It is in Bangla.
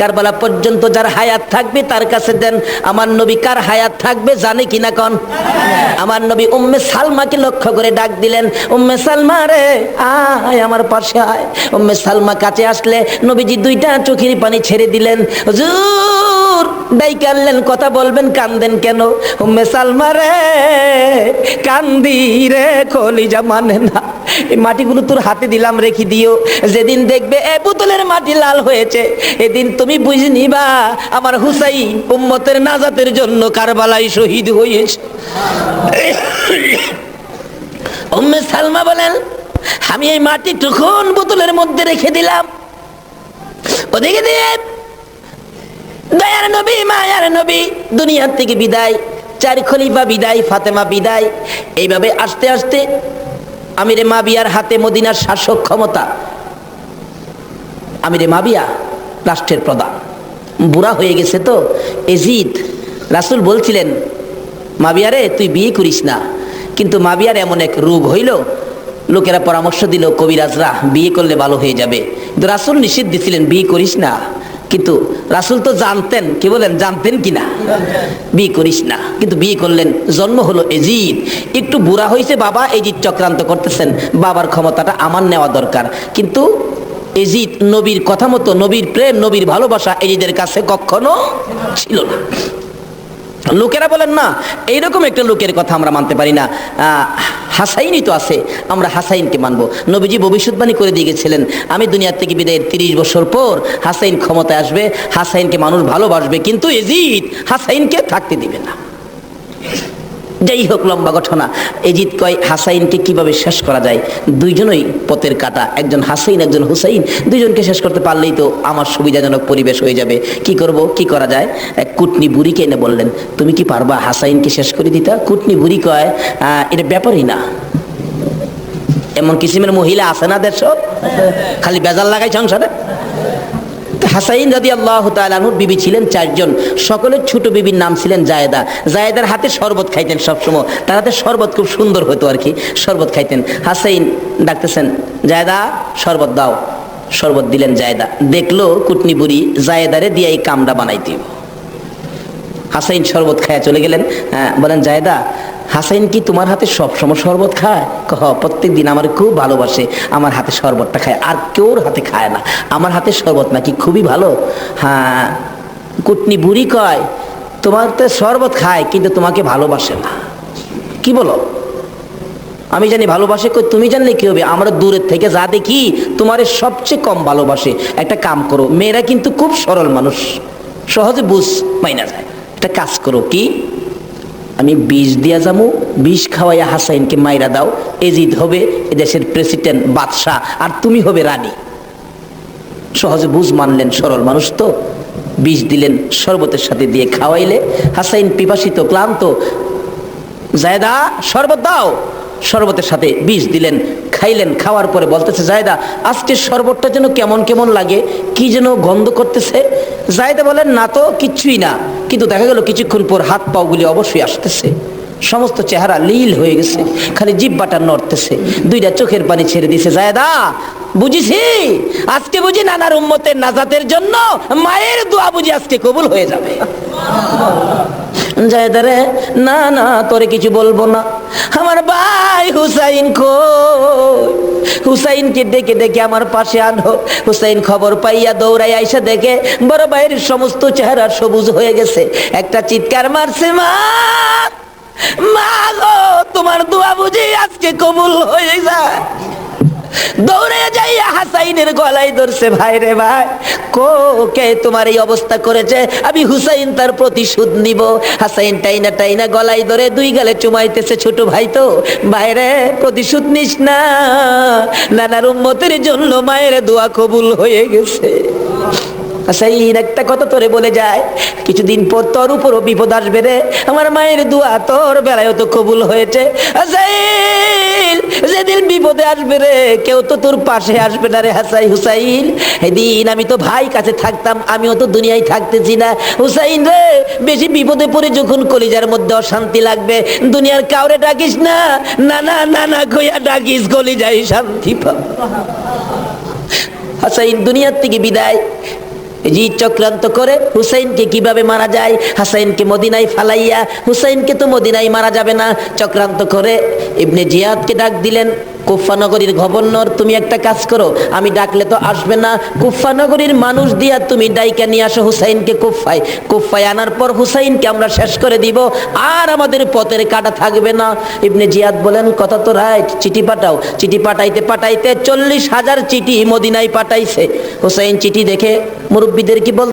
কারবালা পর্যন্ত যার হায়াত থাকবে তার কাছে দেন। আমার নবী কার হায়াত থাকবে জানে কিনা কোন? আমার নবী উম্মে সালমাকে লক্ষ্য করে ডাক দিলেন, উম্মে সালমা রে আয় আমার পাশে আয়। উম্মে সালমা কাছে আসলে নবীজি দুইটা চোখের পানি ছেড়ে দিলেন। হুজুর ডাইকে আনলেন, কথা বলবেন, কান্দেন কেন? উম্মে সালমা রে কান্দি রে, কলিজা মানে না, এই মাটিগুলো তোর হাতে দিলাম, রেখে দিও। যেদিন দেখবে এ বোতলের মাটি লাল হয়েছে, এদিন তুমি বুঝে নিবা আমার হুসাইন উম্মতের নাজাতের জন্য কারবালায় শহীদ হয়েছে। উম্মে সালমা বলেন, আমি এই মাটি তখন বোতলের মধ্যে রেখে দিলাম। ওদিকে দিয়ে দয়ার নবী মায়ার নবী দুনিয়ার থেকে বিদায়, চার খলিফা বিদায়, ফাতেমা বিদায়। এইভাবে আস্তে আস্তে আমিরে মাবিয়ার হাতে মদিনার শাসক ক্ষমতা। আমিরে মাবিয়া রাষ্ট্রের প্রধান, বুড়া হয়ে গেছে তো এজিদ। রাসূল বলছিলেন, মাবিয়ারে তুই বিয়ে করিস না, কিন্তু মাবিয়ার এমন এক রোগ হইল, লোকেরা পরামর্শ দিল কবিরাজরা বিয়ে করলে ভালো হয়ে যাবে, কিন্তু রাসূল নিষেধ দিছিলেন বিয়ে করিস না। কিন্তু রাসূল তো জানতেন, কি বলেন, জানতেন কিনা, বিয়ে করিস না, কিন্তু বিয়ে করলেন। জন্ম হলো এজিদ। একটু বুড়া হয়েছে বাবা, এজিদ চক্রান্ত করতেছেন, বাবার ক্ষমতাটা আমার নেওয়া দরকার। কিন্তু এজিদ নবীর কথা মতো, নবীর প্রেম, নবীর ভালোবাসা এজিদের কাছে কখনো ছিল না। লোকেরা বলেন না, এইরকম একটা লোকের কথা আমরা মানতে পারি না, হাসাইনই তো আছে, আমরা হাসাইনকে মানবো। নবীজি ভবিষ্যৎবাণী করে দিয়ে গেছিলেন, আমি দুনিয়ার থেকে বিদায়ের 30 বছর পর হাসাইন ক্ষমতায় আসবে, হাসাইনকে মানুষ ভালোবাসবে, কিন্তু এজিদ হাসাইনকে থাকতে দিবে না। যাই হোক, লম্বা ঘটনা। এজিদ কয় হাসাইনকে কিভাবে শেষ করা যায়, দুইজনই পথের কাটা, একজন হাসাইন একজন হুসাইন, দুইজনকে শেষ করতে পারলেই তো আমার সুবিধাজনক পরিবেশ হয়ে যাবে। কি করব, কি করা যায়? এক কুটনি বুড়িকে এনে বললেন, তুমি কি পারবা হাসাইনকে শেষ করে দিতা? কুটনি বুড়ি কয়, এটা ব্যাপারই না। এমন কিসিমের মহিলা আছে না দেশ, খালি বেজাল লাগাই সংসারে। হাসাইন রাদিয়াল্লাহু তাআলা আনহুর বিবি ছিলেন 4 জন, সকলের ছোট বিবির নাম ছিলেন জায়েদা। জায়েদার হাতে শরবত খাইতেন সবসময়, তার হাতে শরবত খুব সুন্দর হতো আর কি, শরবত খাইতেন। হাসাইন ডাকতেছেন, জায়েদা শরবত দাও। শরবত দিলেন জায়েদা। দেখলো কুটনি বুড়ি জায়েদারে দিয়ে এই কামড়া বানাইতে। হাসাইন শরবত খায়া চলে গেলেন। বলেন, জায়েদা হাসাইন কি তোমার হাতে সবসময় শরবত খায়? প্রত্যেক দিন আমার খুব ভালোবাসে, আমার হাতে শরবতটা খায়, আর কেউর হাতে খায় না, আমার হাতে শরবত নাকি খুবই ভালো। হ্যাঁ, কুটনি বুড়ি কয়, তোমার তো শরবত খায় কিন্তু তোমাকে ভালোবাসে না। কি বলো? আমি জানি ভালোবাসে, কই তুমি জানলে কি হবে, আমরা দূরের থেকে যা দেখি তোমারে সবচেয়ে কম ভালোবাসে। একটা কাম করো, মেয়েরা কিন্তু খুব সরল মানুষ, সহজে বুঝ মাইনা যায়। একটা কাজ করো, কি, আমি বিষ দিয়া যাবো, বিষ খাওয়াইয়া হাসাইনকে মাইরা দাও, এজিদ হবে এদেশের প্রেসিডেন্ট, বাদশাহ, আর তুমি হবে রানী। সহজে বুঝ মানলেন, সরল মানুষ তো। বিষ দিলেন, শরবতের সাথে দিয়ে খাওয়াইলে হাসাইন পিপাসিত ক্লান্ত, জায়েদা শরবত দাও। শরবতের সাথে বিষ দিলেন, খাইলেন। খাওয়ার পরে বলতেছে, জায়েদা আজকে শরবতটা যেন কেমন কেমন লাগে, কি যেন গন্ধ করতেছে। জায়েদা বলেন, না তো কিচ্ছুই না, কিন্তু দেখা গেল কিছুক্ষণ পর হাত পাগুলি অবশ্যই আসতেছে, সমস্ত চেহারা লীল হয়ে গেছে, খালি জিহ্বাটা নড়তেছে, দুইটা চোখের পানি ছেড়ে দিছে। জায়েদা বুঝিছি, আজকে বুঝি নানার উম্মতের নাজাতের জন্য মায়ের দোয়া বুঝি আজকে কবুল হয়ে যাবে। জায়েদা রে, না না তোরে কিছু বলবো না, আমার ভাই হুসাইন কই? হুসাইনকে ডেকে ডেকে আমার পাশে আনো। হুসাইন খবর পাইয়া দৌড়াই আইসা দেখে বড় ভাইয়ের সমস্ত চেহারা সবুজ হয়ে গেছে। একটা চিৎকার মারছে, মা মা গো, তোমার দোয়া বুঝি আজকে কবুল হয়ে যায়। দৌড়ে যাইয়া হাসাইনের গলায় ধরছে, ভাই রে ভাই, কে তোমার এই অবস্থা করেছে? আমি হুসাইন তার প্রতিশোধ নিব। হাসাইন টাইনা টাইনা গলায় ধরে দুই গালে চুমাইতেছে, ছোট ভাই তো, ভাইরে প্রতিশোধ নিস না, নানার উম্মতের জন্য মায়ের দোয়া কবুল হয়ে গেছে। হাসাইন একটা কথা তোরে বলে যায়, কিছুদিন পর তোর উপরও বিপদ আসবে রে, আমার মায়ের দোয়া তোর বেলায় তো কবুল হয়েছে। হাসাইন যেদিন বিপদে আসবে রে, কেউ তো তোর পাশে আসবে না রে হুসাইন। সেদিন আমি তো ভাই কাছে থাকতাম, আমিও তো দুনিয়ায় থাকতেছি না। হুসাইন রে, বেশি বিপদে পড়ে যখন কলিজার মধ্যে অশান্তি লাগবে, দুনিয়ার কাউরে ডাকিস না, নানা নানা কইয়া ডাকিস, কলিজায় শান্তি পাব। হাসাইন দুনিয়ার থেকে বিদায়। এজিদ চক্রান্ত করে হুসাইনকে কিভাবে মারা যায়, হাসাইনকে মদিনায় ফালাইয়া, হুসাইনকে তো মদিনায় মারা যাবে না, চক্রান্ত করে ইবনে জিয়াদকে ডাক দিলেন। কুফা নগরীর গভর্নর, তুমি একটা কাজ করো, আমি ডাকলে তো আসবে না, কুফা নগরীর মানুষ দিয়া তুমি ডাইকা নিয়ে আসো হুসাইনকে কুফায়। কুফায় আনার পর হুসাইনকে আমরা শেষ করে দিব, আর আমাদের পথের কাটা থাকবে না। ইবনে জিয়াদ বলেন, কথা তো রাইট, চিঠি পাঠাও। চিঠি পাঠাইতে পাঠাইতে 40,000 চিঠি মদিনায় পাঠাইছে। হুসাইন চিঠি দেখে মুরব্বীদের কি বল